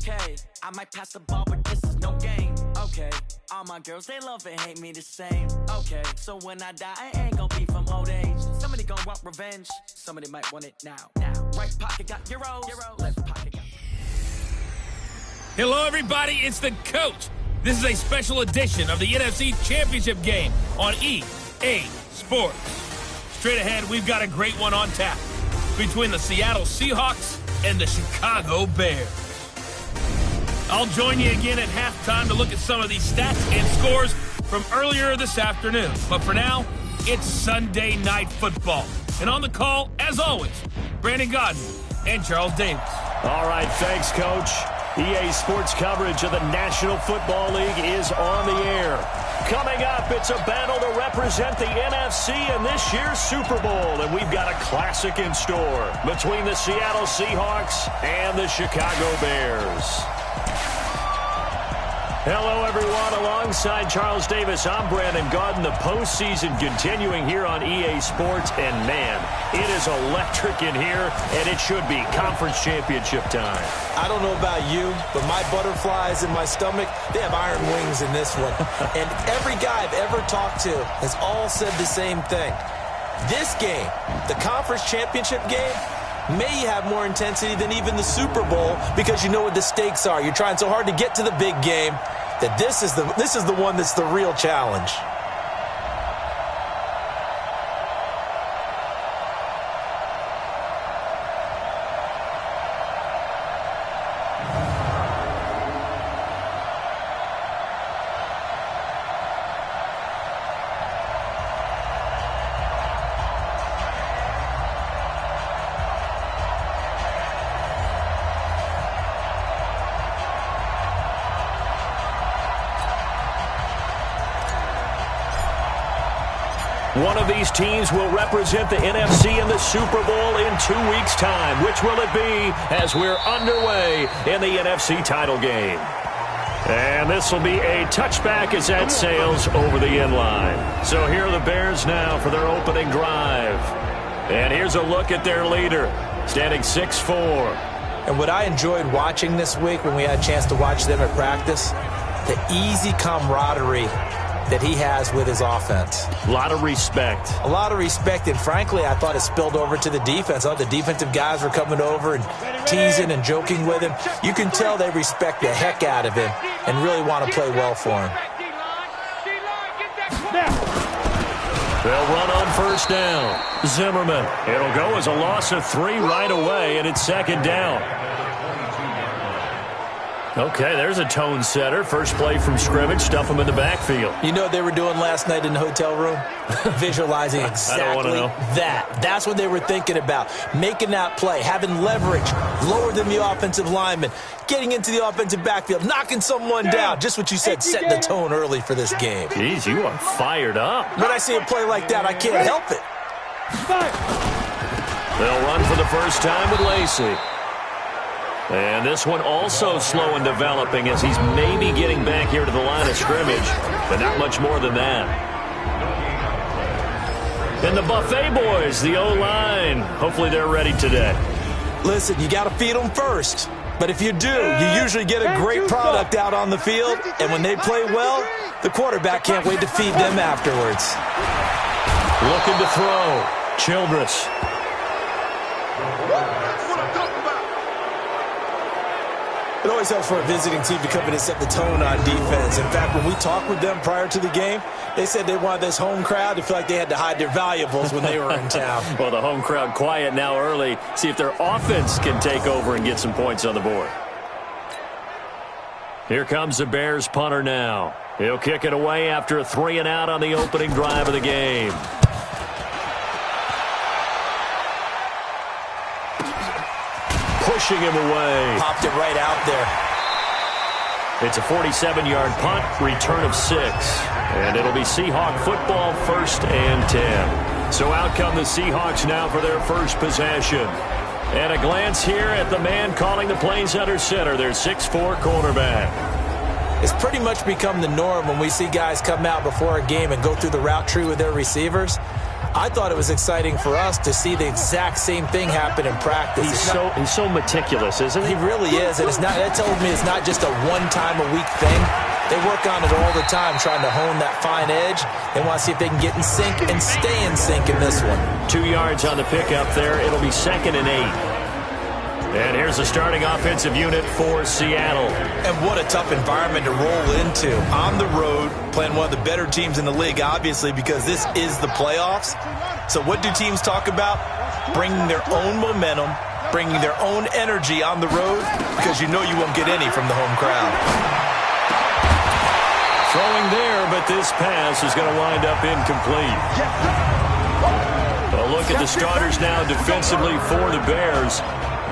Okay, I might pass the ball, but this is no game. Okay, all my girls, they love and hate me the same. Okay, so when I die, I ain't gonna be from old age. Somebody gonna want revenge, somebody might want it now. Right pocket got euros, left pocket got... Hello, everybody, it's the coach. This is a special edition of the NFC Championship game on EA Sports. Straight ahead, we've got a great one on tap between the Seattle Seahawks and the Chicago Bears. I'll join you again at halftime to look at some of these stats and scores from earlier this afternoon. But for now, it's Sunday Night Football. And on the call, as always, Brandon Godden and Charles Davis. All right, thanks, Coach. EA Sports coverage of the National Football League is on the air. Coming up, it's a battle to represent the NFC in this year's Super Bowl, and we've got a classic in store between the Seattle Seahawks and the Chicago Bears. Hello, everyone. Alongside Charles Davis, I'm Brandon Godden. The postseason continuing here on EA Sports, and man, it is electric in here, and it should be conference championship time. I don't know about you, but my butterflies in my stomach, they have iron wings in this one. And every guy I've ever talked to has all said the same thing. This game, the conference championship game, may have more intensity than even the Super Bowl because you know what the stakes are. You're trying so hard to get to the big game that this is the one that's the real challenge. One of these teams will represent the NFC in the Super Bowl in 2 weeks' time. Which will it be as we're underway in the NFC title game? And this will be a touchback as that sails over the end line. So here are the Bears now for their opening drive. And here's a look at their leader, standing 6'4". And what I enjoyed watching this week when we had a chance to watch them at practice, the easy camaraderie that he has with his offense. A lot of respect. A lot of respect, and frankly, I thought it spilled over to the defense. I thought the defensive guys were coming over and teasing and joking with him. You can tell they respect the heck out of him and really want to play well for him. They'll run on first down. Zimmerman. It'll go as a loss of 3 right away, and it's second down. Okay, there's a tone setter. First play from scrimmage, stuff them in the backfield. You know what they were doing last night in the hotel room? Visualizing exactly that. That's what they were thinking about. Making that play, having leverage, lower than the offensive lineman, getting into the offensive backfield, knocking someone down. Just what you said, setting the tone early for this game. Jeez, you are fired up. When I see a play like that, I can't help it. They'll run for the first time with Lacey. And this one also slow in developing as he's maybe getting back here to the line of scrimmage, but not much more than that. And the Buffet boys, the O-line, hopefully they're ready today. Listen, you got to feed them first. But if you do, you usually get a great product out on the field. And when they play well, the quarterback can't wait to feed them afterwards. Looking to throw. Childress. It always helps for a visiting team to come in and set the tone on defense. In fact, when we talked with them prior to the game, they said they wanted this home crowd to feel like they had to hide their valuables when they were in town. Well, the home crowd quiet now early. See if their offense can take over and get some points on the board. Here comes the Bears punter now. He'll kick it away after a 3-and-out on the opening drive of the game. Pushing him away. Popped it right out there. It's a 47-yard punt, return of 6. And it'll be Seahawk football, 1st and 10. So out come the Seahawks now for their first possession. And a glance here at the man calling the plays under center, their 6'4" cornerback. It's pretty much become the norm when we see guys come out before a game and go through the route tree with their receivers. I thought it was exciting for us to see the exact same thing happen in practice. He's so meticulous, isn't he? He really is, and that tells me it's not just a one-time-a-week thing. They work on it all the time, trying to hone that fine edge. They want to see if they can get in sync and stay in sync in this one. 2 yards on the pickup there. It'll be 2nd and 8. And here's the starting offensive unit for Seattle. And what a tough environment to roll into. On the road, playing one of the better teams in the league, obviously, because this is the playoffs. So what do teams talk about? Bringing their own momentum, bringing their own energy on the road, because you know you won't get any from the home crowd. Throwing there, but this pass is going to wind up incomplete. A look at the starters now defensively for the Bears.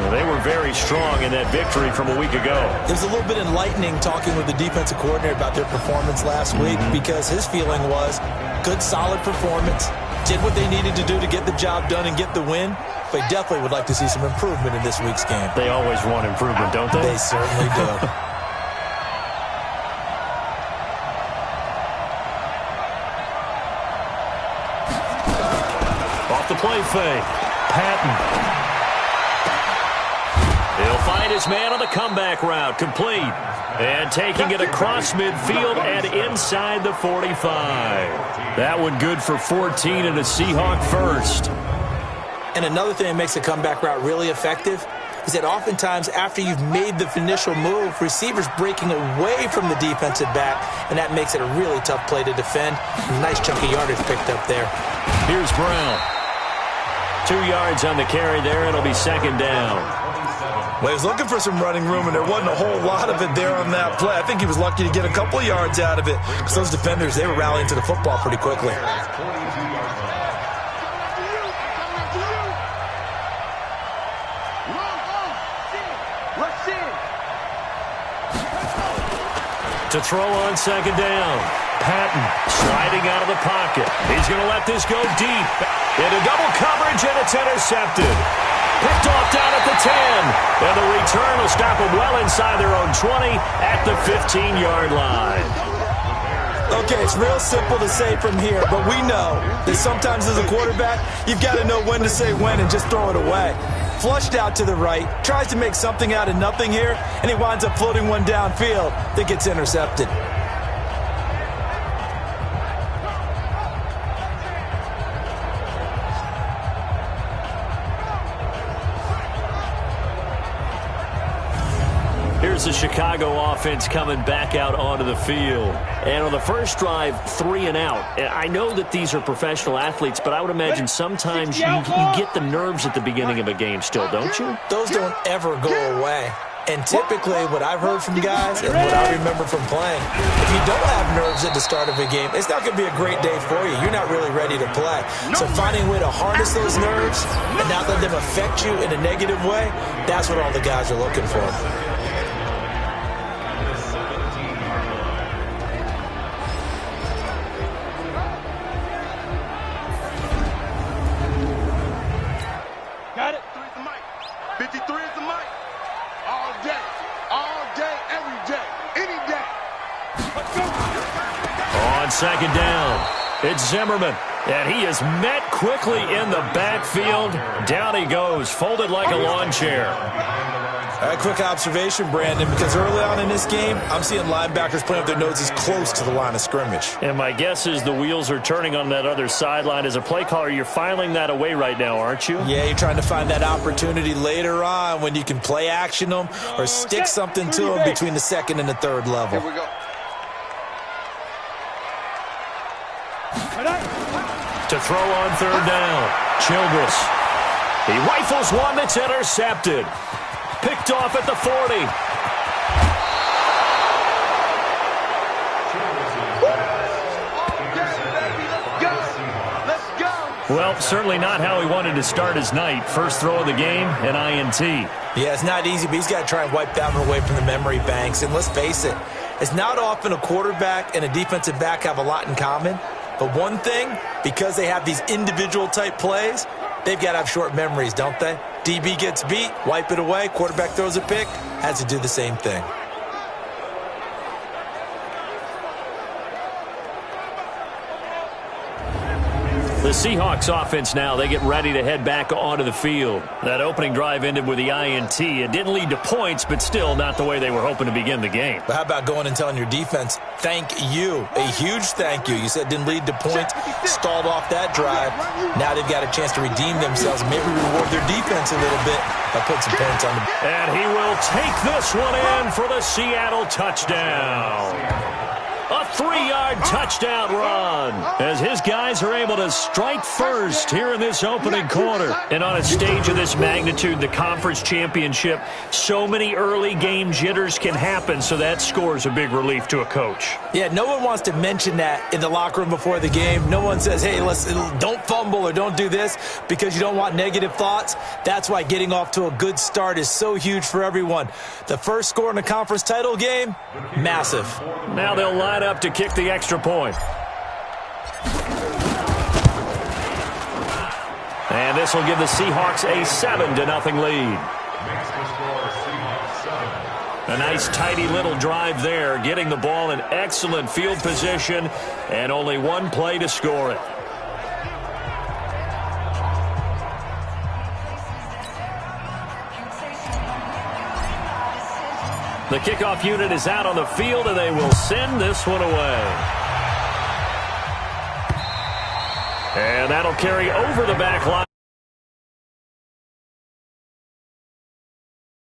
Well, they were very strong in that victory from a week ago. It was a little bit enlightening talking with the defensive coordinator about their performance last week, because his feeling was good, solid performance, did what they needed to do to get the job done and get the win, but definitely would like to see some improvement in this week's game. They always want improvement, don't they? They certainly do. Off the play fake. Patton. He'll find his man on the comeback route. Complete. And taking it across midfield and inside the 45. That one good for 14 and a Seahawk first. And another thing that makes a comeback route really effective is that oftentimes after you've made the initial move, receivers breaking away from the defensive back, and that makes it a really tough play to defend. Nice chunk of yardage picked up there. Here's Brown. 2 yards on the carry there. It'll be 2nd down. Well, he was looking for some running room, and there wasn't a whole lot of it there on that play. I think he was lucky to get a couple of yards out of it, because those defenders, they were rallying to the football pretty quickly. To throw on 2nd down. Patton sliding out of the pocket. He's going to let this go deep. Into double coverage, and it's intercepted. Picked off down at the 10. And the return will stop them well inside their own 20 at the 15-yard line. Okay, it's real simple to say from here, but we know that sometimes as a quarterback, you've got to know when to say when and just throw it away. Flushed out to the right, tries to make something out of nothing here, and he winds up floating one downfield that gets intercepted. Here's the Chicago offense coming back out onto the field. And on the first drive, 3 and out. I know that these are professional athletes, but I would imagine sometimes you get the nerves at the beginning of a game still, don't you? Those don't ever go away. And typically what I've heard from guys and what I remember from playing, if you don't have nerves at the start of a game, it's not going to be a great day for you. You're not really ready to play. So finding a way to harness those nerves and not let them affect you in a negative way, that's what all the guys are looking for. Got it? 53 is the mic. 53 is the mic. All day, every day, any day. Let's go. On 2nd down, it's Zimmerman. And he is met quickly in the backfield. Down he goes, folded like a lawn chair. A quick observation, Brandon, because early on in this game, I'm seeing linebackers playing with their noses close to the line of scrimmage. And my guess is the wheels are turning on that other sideline. As a play caller, you're filing that away right now, aren't you? Yeah, you're trying to find that opportunity later on when you can play action them or stick something to them between the 2nd and the 3rd level. Here we go. To throw on 3rd down, Childress. He rifles one that's intercepted. Picked off at the 40. Well, certainly not how he wanted to start his night. First throw of the game, an INT. Yeah, it's not easy, but he's got to try and wipe that one away from the memory banks. And let's face it, it's not often a quarterback and a defensive back have a lot in common. But one thing, because they have these individual type plays, they've got to have short memories, don't they? DB gets beat, wipe it away, quarterback throws a pick, has to do the same thing. The Seahawks offense now, they get ready to head back onto the field. That opening drive ended with the INT. It didn't lead to points, but still not the way they were hoping to begin the game. But how about going and telling your defense, thank you, a huge thank you. You said it didn't lead to points, stalled off that drive. Now they've got a chance to redeem themselves, maybe reward their defense a little bit by putting some points on the board. And he will take this one in for the Seattle touchdown. A 3-yard touchdown run as his guys are able to strike first here in this opening quarter. And on a stage of this magnitude, the conference championship, so many early game jitters can happen, so that score is a big relief to a coach. Yeah, no one wants to mention that in the locker room before the game. No one says, hey, don't fumble or don't do this because you don't want negative thoughts. That's why getting off to a good start is so huge for everyone. The first score in the conference title game, massive. Now they'll line up to kick the extra point. And this will give the Seahawks a 7-0 lead. A nice tidy little drive there, getting the ball in excellent field position and only one play to score it. The kickoff unit is out on the field, and they will send this one away. And that'll carry over the back line.